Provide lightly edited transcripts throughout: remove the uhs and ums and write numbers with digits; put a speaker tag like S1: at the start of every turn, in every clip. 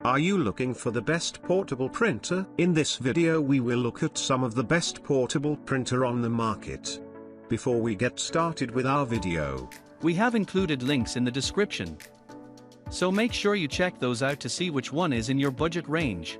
S1: Are you looking for the best portable printer? In this video we will look at some of the best portable printer on the market. Before we get started with our video,
S2: we have included links in the description, so make sure you check those out to see which one is in your budget range.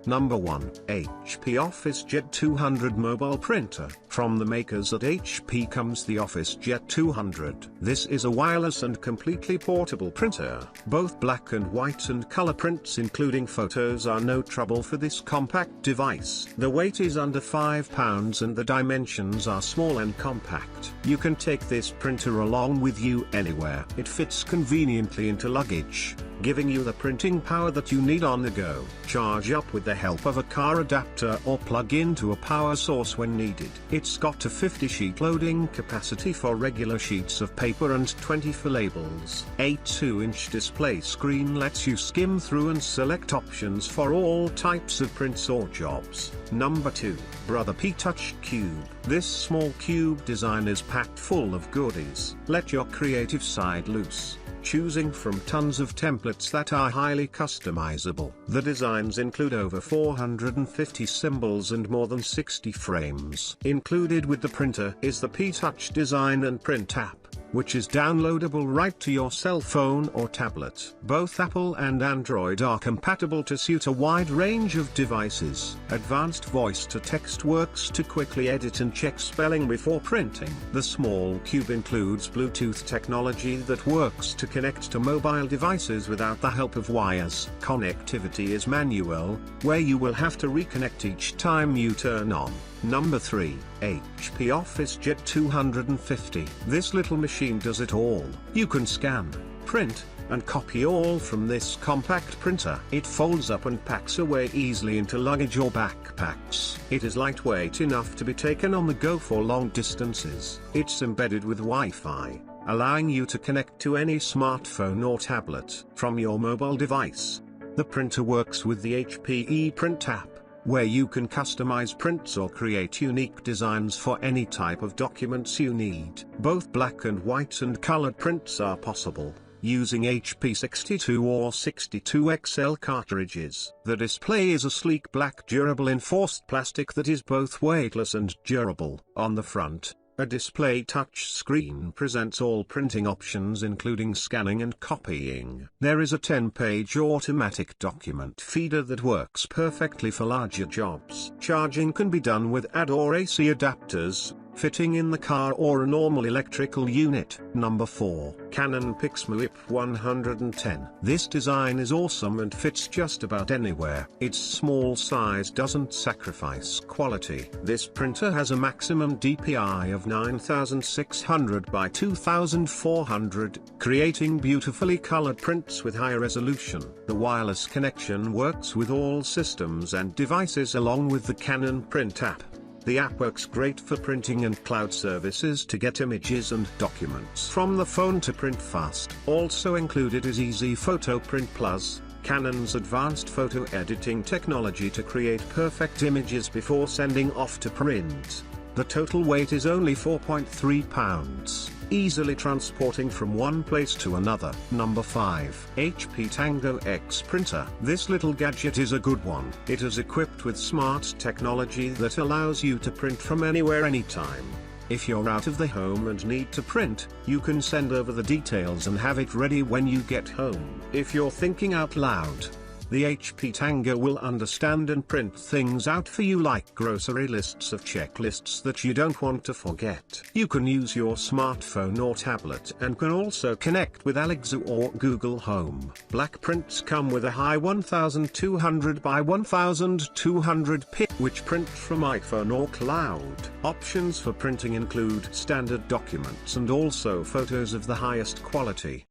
S1: Number 1, HP OfficeJet 200 Mobile Printer. From the makers at HP comes the OfficeJet 200. This is a wireless and completely portable printer. Both black and white and color prints including photos are no trouble for this compact device. The weight is under 5 pounds and the dimensions are small and compact. You can take this printer along with you anywhere. It fits conveniently into luggage, giving you the printing power that you need on the go. Charge up with the help of a car adapter or plug into a power source when needed. It's got a 50 sheet loading capacity for regular sheets of paper and 20 for labels. A 2-inch display screen lets you skim through and select options for all types of prints or jobs. Number 2, Brother P Touch Cube. This small cube design is packed full of goodies. Let your creative side loose, choosing from tons of templates that are highly customizable. The designs include over 450 symbols and more than 60 frames. Included with the printer is the P-Touch Design and Print app, which is downloadable right to your cell phone or tablet. Both Apple and Android are compatible to suit a wide range of devices. Advanced voice-to-text works to quickly edit and check spelling before printing. The small cube includes Bluetooth technology that works to connect to mobile devices without the help of wires. Connectivity is manual, where you will have to reconnect each time you turn on. Number 3, HP OfficeJet 250. This little machine does it all. You can scan, print, and copy all from this compact printer. It folds up and packs away easily into luggage or backpacks. It is lightweight enough to be taken on the go for long distances. It's embedded with Wi-Fi, allowing you to connect to any smartphone or tablet from your mobile device. The printer works with the HP ePrint app, where you can customize prints or create unique designs for any type of documents you need. Both black and white and colored prints are possible, using HP 62 or 62XL cartridges. The display is a sleek black durable enforced plastic that is both weightless and durable. On the front, a display touch screen presents all printing options including scanning and copying. There is a 10-page automatic document feeder that works perfectly for larger jobs. Charging can be done with AD or AC adapters, fitting in the car or a normal electrical unit. Number 4, Canon PixMIP110. This design is awesome and fits just about anywhere. Its small size doesn't sacrifice quality. This printer has a maximum DPI of 9600 by 2400, creating beautifully colored prints with high resolution. The wireless connection works with all systems and devices along with the Canon Print app. The app works great for printing and cloud services to get images and documents from the phone to print fast. Also included is Easy Photo Print Plus, Canon's advanced photo editing technology to create perfect images before sending off to print. The total weight is only 4.3 pounds, easily transporting from one place to another. Number 5, HP Tango X printer. This little gadget is a good one. It is equipped with smart technology that allows you to print from anywhere anytime. If you're out of the home and need to print, you can send over the details and have it ready when you get home. If you're thinking out loud, the HP Tango will understand and print things out for you like grocery lists of checklists that you don't want to forget. You can use your smartphone or tablet and can also connect with Alexa or Google Home. Black prints come with a high 1200 by 1200 pixels, which print from iPhone or cloud. Options for printing include standard documents and also photos of the highest quality.